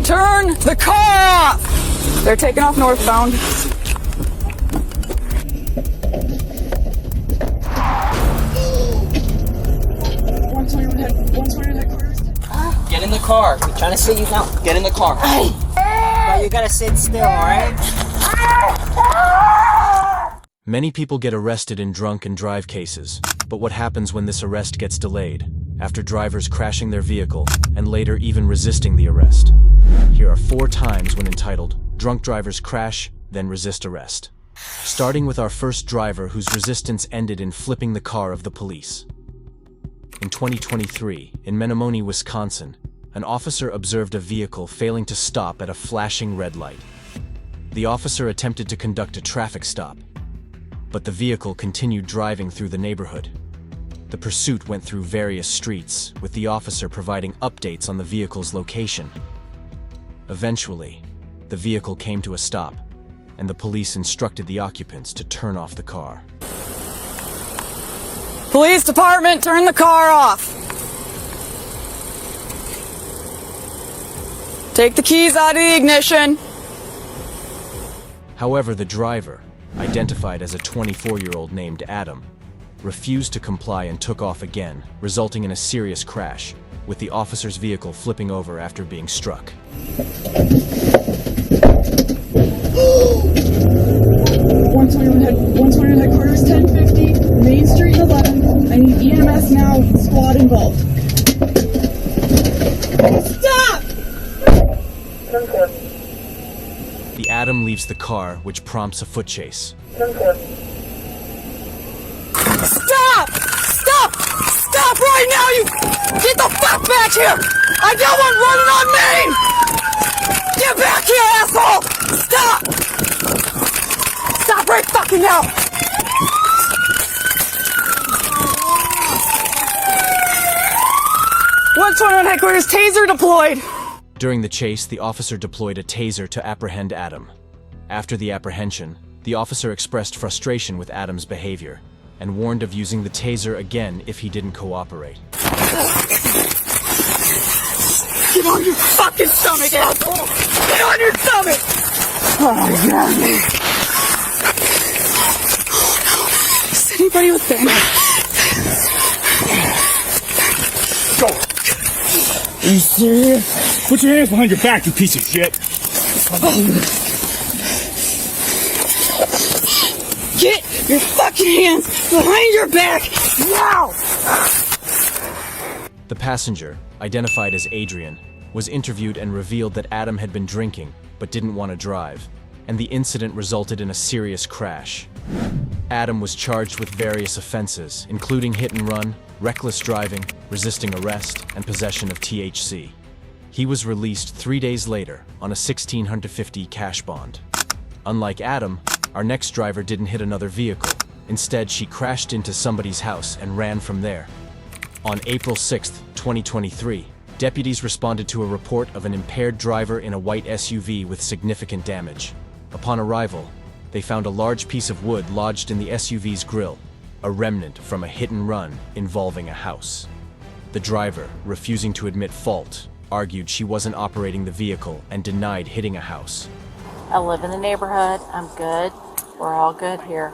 Turn the car off! They're taking off northbound. Get in the car. We're trying to sit you down. Get in the car. But you gotta sit still, alright? Many people get arrested in drunk and drive cases, but what happens when this arrest gets delayed, after drivers crashing their vehicle and later even resisting the arrest? Here are 4 times when entitled, Drunk Drivers Crash, Then Resist Arrest. Starting with our first driver whose resistance ended in flipping the car of the police. In 2023, in Menomonee, Wisconsin, an officer observed a vehicle failing to stop at a flashing red light. The officer attempted to conduct a traffic stop, but the vehicle continued driving through the neighborhood. The pursuit went through various streets, with the officer providing updates on the vehicle's location. Eventually, the vehicle came to a stop, and the police instructed the occupants to turn off the car. Police department, turn the car off. Take the keys out of the ignition. However, the driver, identified as a 24-year-old named Adam, refused to comply and took off again, resulting in a serious crash, with the officer's vehicle flipping over after being struck. 121 headquarters, 1050, Main Street 11. I need EMS now, squad involved. Stop! The Adam leaves the car, which prompts a foot chase. Stop! Stop! Stop right now, you! Get the fuck back here! I got one running on Main! Get back here, asshole! Stop! Stop right fucking now! 121 headquarters, taser deployed! During the chase, the officer deployed a taser to apprehend Adam. After the apprehension, the officer expressed frustration with Adam's behavior and warned of using the taser again if he didn't cooperate. Get on your fucking stomach, asshole! Get on your stomach! Oh my god. Oh no. Is anybody with them? Go! Are you serious? Put your hands behind your back, you piece of shit! Get your fucking hands behind your back now! The passenger, identified as Adrian, was interviewed and revealed that Adam had been drinking but didn't want to drive, and the incident resulted in a serious crash. Adam was charged with various offenses, including hit and run, reckless driving, resisting arrest, and possession of THC. He was released 3 days later on a $1,650 cash bond. Unlike Adam, our next driver didn't hit another vehicle. Instead, she crashed into somebody's house and ran from there. On April 6, 2023, deputies responded to a report of an impaired driver in a white SUV with significant damage. Upon arrival, they found a large piece of wood lodged in the SUV's grille, a remnant from a hit-and-run involving a house. The driver, refusing to admit fault, argued she wasn't operating the vehicle and denied hitting a house. I live in the neighborhood. I'm good. We're all good here.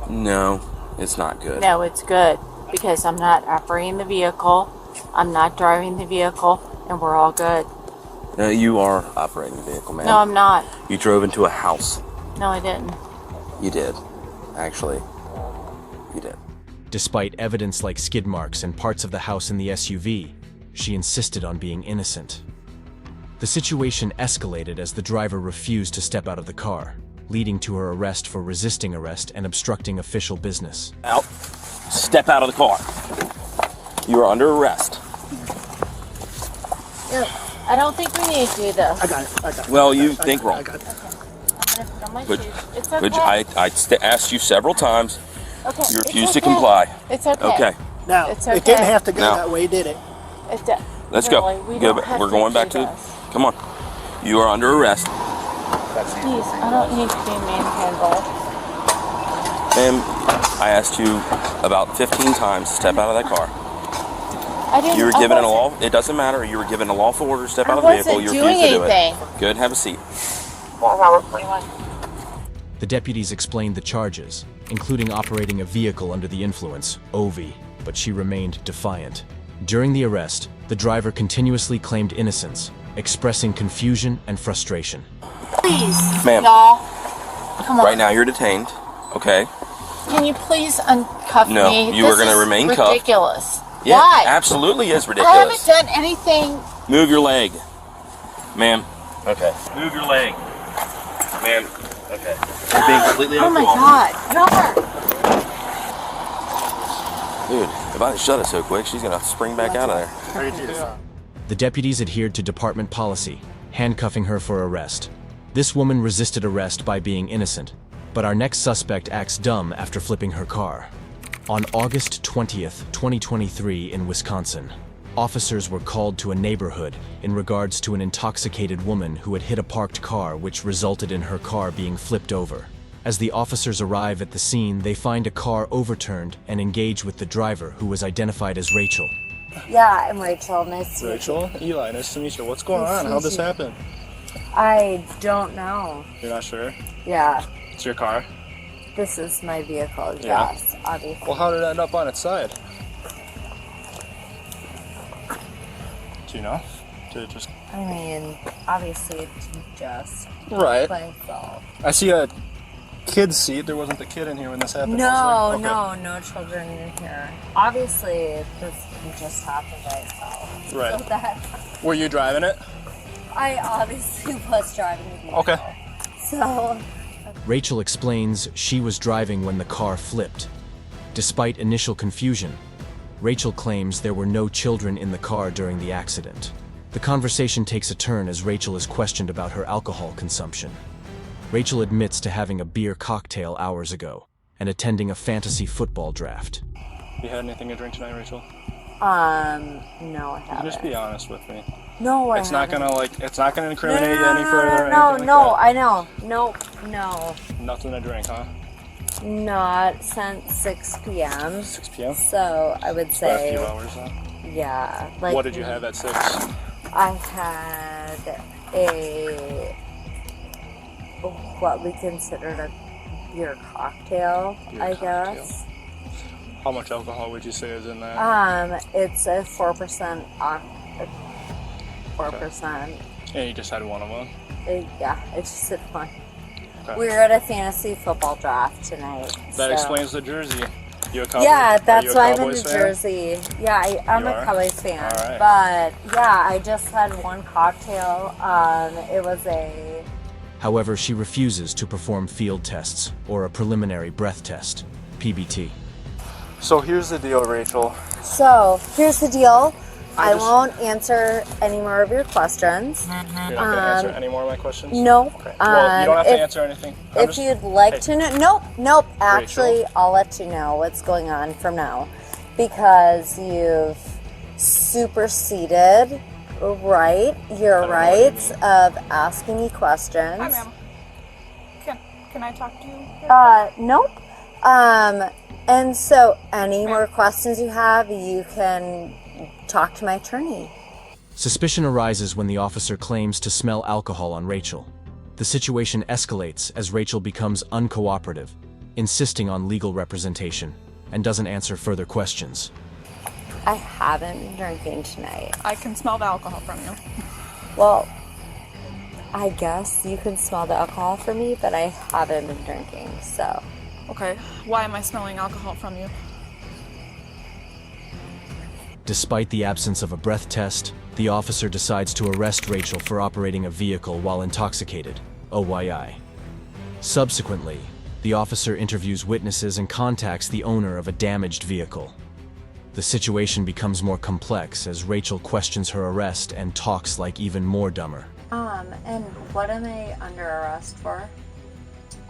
No, it's not good. No, it's good because I'm not operating the vehicle. I'm not driving the vehicle, and we're all good. No, you are operating the vehicle, man. No, I'm not. You drove into a house. No, I didn't. You did. Actually, you did. Despite evidence like skid marks and parts of the house in the SUV, she insisted on being innocent. The situation escalated as the driver refused to step out of the car, leading to her arrest for resisting arrest and obstructing official business. Out. Step out of the car. You are under arrest. I don't think we need to do this. I got it. Well, you think wrong. I'm gonna put on my Which- shoes. It's okay. I asked you several times. Okay. You it's refused to okay. comply. It's okay. Okay, No, It's it didn't okay. have to go No. that way, did it? let's really, go. We Go don't back. have We're to going back do to. this. Come on. You are under arrest. Please, I don't need to be manhandled. And I asked you about 15 times to step out of that car. I I didn't. You were I given a wasn't- law. It doesn't matter. You were given a lawful order to step I out of the vehicle. wasn't You doing refused to do anything. it. Good. Have a seat. The deputies explained the charges, including operating a vehicle under the influence, OV, but she remained defiant. During the arrest, the driver continuously claimed innocence, expressing confusion and frustration. Please, Ma'am. y'all. Come on. Right now, you're detained. Okay. Can you please uncuff No, me? you are This gonna is remain cuffed. ridiculous. Yeah, Why? absolutely is I ridiculous. haven't done anything. Move your leg. Ma'am. Okay. Move your leg. Ma'am. Okay. You're being completely Oh my uncooperative. God. No. Dude, if I didn't shut it so quick, she's gonna spring back out of there. The deputies adhered to department policy, handcuffing her for arrest. This woman resisted arrest by being innocent, but our next suspect acts dumb after flipping her car. On August 20th, 2023 in Wisconsin, officers were called to a neighborhood in regards to an intoxicated woman who had hit a parked car, which resulted in her car being flipped over. As the officers arrive at the scene, they find a car overturned and engage with the driver, who was identified as Rachel. Yeah, I'm Rachel. Nice to meet Rachel, Eli, nice to meet you. What's going Nice on? to How'd meet this you. happen? you. I don't know. You're not sure? Yeah, It's your car? this is my vehicle. Yeah. Yes, obviously. Well, how did it end up on its side? Do you know? Did it just... I mean, obviously it's just Right. myself. I see a kid's seat. There wasn't the kid in here when this happened. No, was there? no, no children in here. Obviously, this just happened by itself. Right. So that Were you driving it? I obviously was driving the vehicle. Okay. So Rachel explains she was driving when the car flipped. Despite initial confusion, Rachel claims there were no children in the car during the accident. The conversation takes a turn as Rachel is questioned about her alcohol consumption. Rachel admits to having a beer cocktail hours ago and attending a fantasy football draft. You had anything to drink tonight, Rachel? no, I You haven't. just be honest with me. No, I It's not haven't. gonna it's not gonna No, incriminate you any further or no, anything no, like I know. Nope, no. that. Nothing to drink, huh? Not since 6 p.m. 6 p.m. So I would About a say, few hours then. yeah. Like, What did you have at 6? I had what we considered a beer cocktail, Beer I cocktail. guess. How much alcohol would you say is in that? It's a 4%. 4%. And you just had one of them. Yeah, it's just a fun. Okay. We were at a fantasy football draft tonight. That so. explains the jersey. You a Cowboy? Yeah, Are that's you a why I'm in Cowboys New fan? Jersey. Yeah, I'm You a are? Cowboys fan. All right. But yeah, I just had one cocktail. It was a. However, she refuses to perform field tests or a preliminary breath test, PBT. So here's the deal, Rachel. So here's the deal. I just- won't answer any more of your questions. You're not gonna answer any more of my questions? No. Okay. Well, you don't have to if- answer anything. I'm If just- you'd like Hey. to know, nope. Actually, I'll let you know what's going on from now, because you've superseded your know what rights you of asking me questions. Hi, ma'am. Can I talk to you? Nope. And so any more questions you have, you can talk to my attorney. Suspicion arises when the officer claims to smell alcohol on Rachel. The situation escalates as Rachel becomes uncooperative, insisting on legal representation, and doesn't answer further questions. I haven't been drinking tonight. I can smell the alcohol from you. Well, I guess you can smell the alcohol from me, but I haven't been drinking, so. Okay, why am I smelling alcohol from you? Despite the absence of a breath test, the officer decides to arrest Rachel for operating a vehicle while intoxicated, OYI. Subsequently, the officer interviews witnesses and contacts the owner of a damaged vehicle. The situation becomes more complex as Rachel questions her arrest and talks like even more dumber. And what am I under arrest for?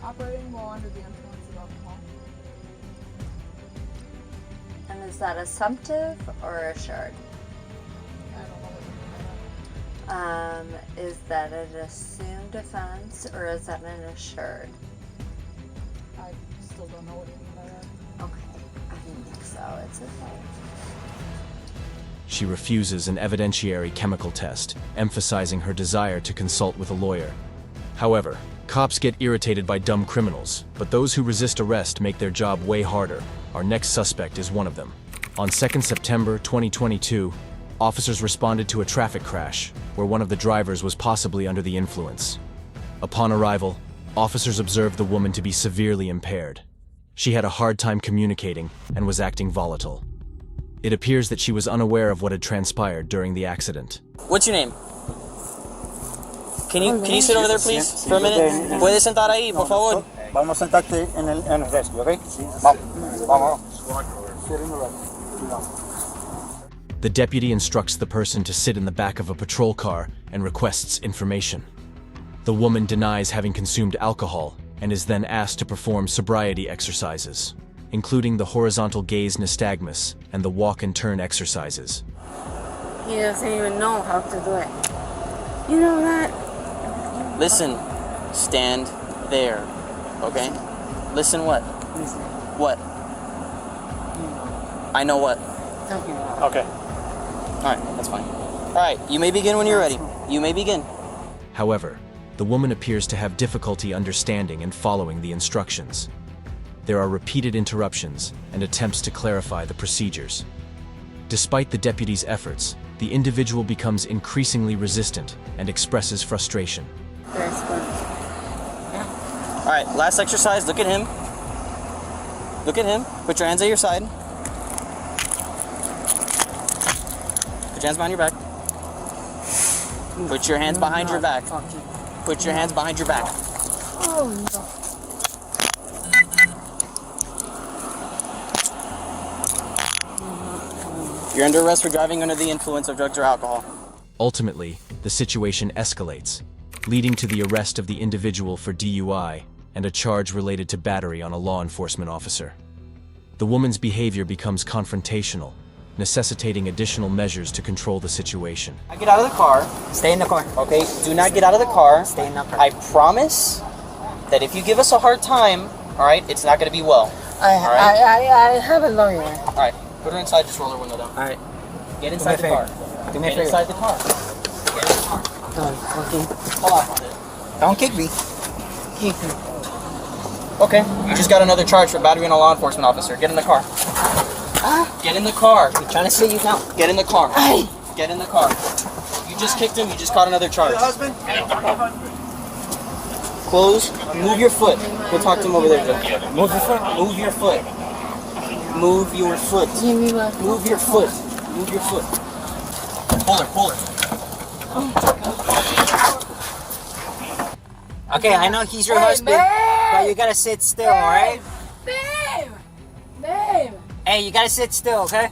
Operating while under the influence of alcohol. And is that assumptive or assured? I don't know what you mean by that. Is that an assumed offense or is that an assured? I still don't know what you mean by that. Okay, I didn't think so. It's okay. she refuses an evidentiary chemical test, emphasizing her desire to consult with a lawyer. However, cops get irritated by dumb criminals, but those who resist arrest make their job way harder. Our next suspect is one of them. On 2nd September 2022, officers responded to a traffic crash where one of the drivers was possibly under the influence. Upon arrival, officers observed the woman to be severely impaired. She had a hard time communicating and was acting volatile. It appears that she was unaware of what had transpired during the accident. What's your name? Can you sit over there, please, for a minute? ¿Puedes sentar ahí, por favor? Vamos a sentarte en el rescue, ¿ok? Vamos. The deputy instructs the person to sit in the back of a patrol car and requests information. The woman denies having consumed alcohol and is then asked to perform sobriety exercises, including the horizontal gaze nystagmus and the walk and turn exercises. He doesn't even know how to do it. You know that? Listen, stand there, okay? Listen what? What? I know what. Okay. Alright, that's fine. Alright, you may begin when you're ready. You may begin. However, the woman appears to have difficulty understanding and following the instructions. There are repeated interruptions and attempts to clarify the procedures. Despite the deputy's efforts, the individual becomes increasingly resistant and expresses frustration. Alright, last exercise. Look at him. Look at him. Put your hands at your side. Put your hands behind your back. Put your hands behind your back. Put your hands behind your back. Oh no. You're under arrest for driving under the influence of drugs or alcohol. Ultimately, the situation escalates, leading to the arrest of the individual for DUI and a charge related to battery on a law enforcement officer. The woman's behavior becomes confrontational, necessitating additional measures to control the situation. Get out of the car. Stay in the car. Okay? Do not get out of the car. Stay in the car. I promise that if you give us a hard time, alright, it's not going to be well. I have a lawyer. Alright, put her inside, just roll her window down. Alright. Get inside the car. Do me a Get favor. inside the car. Get in the car. Hold on. Don't kick me. Kick me. Okay, you just got another charge for battery on a law enforcement officer. Get in the car. Get in the car. I'm trying to see you now. Get in the car. Hey. Get in the car. You just kicked him, you just caught another charge. Close. Move your foot. Go talk to him over there, Joe. Move your foot. Move your foot. Move your foot. Give me my Move your foot. Move your foot. Pull her, pull her. Okay, I know he's your husband, but you gotta sit still, alright? Babe! Babe! Hey, you gotta sit still, okay?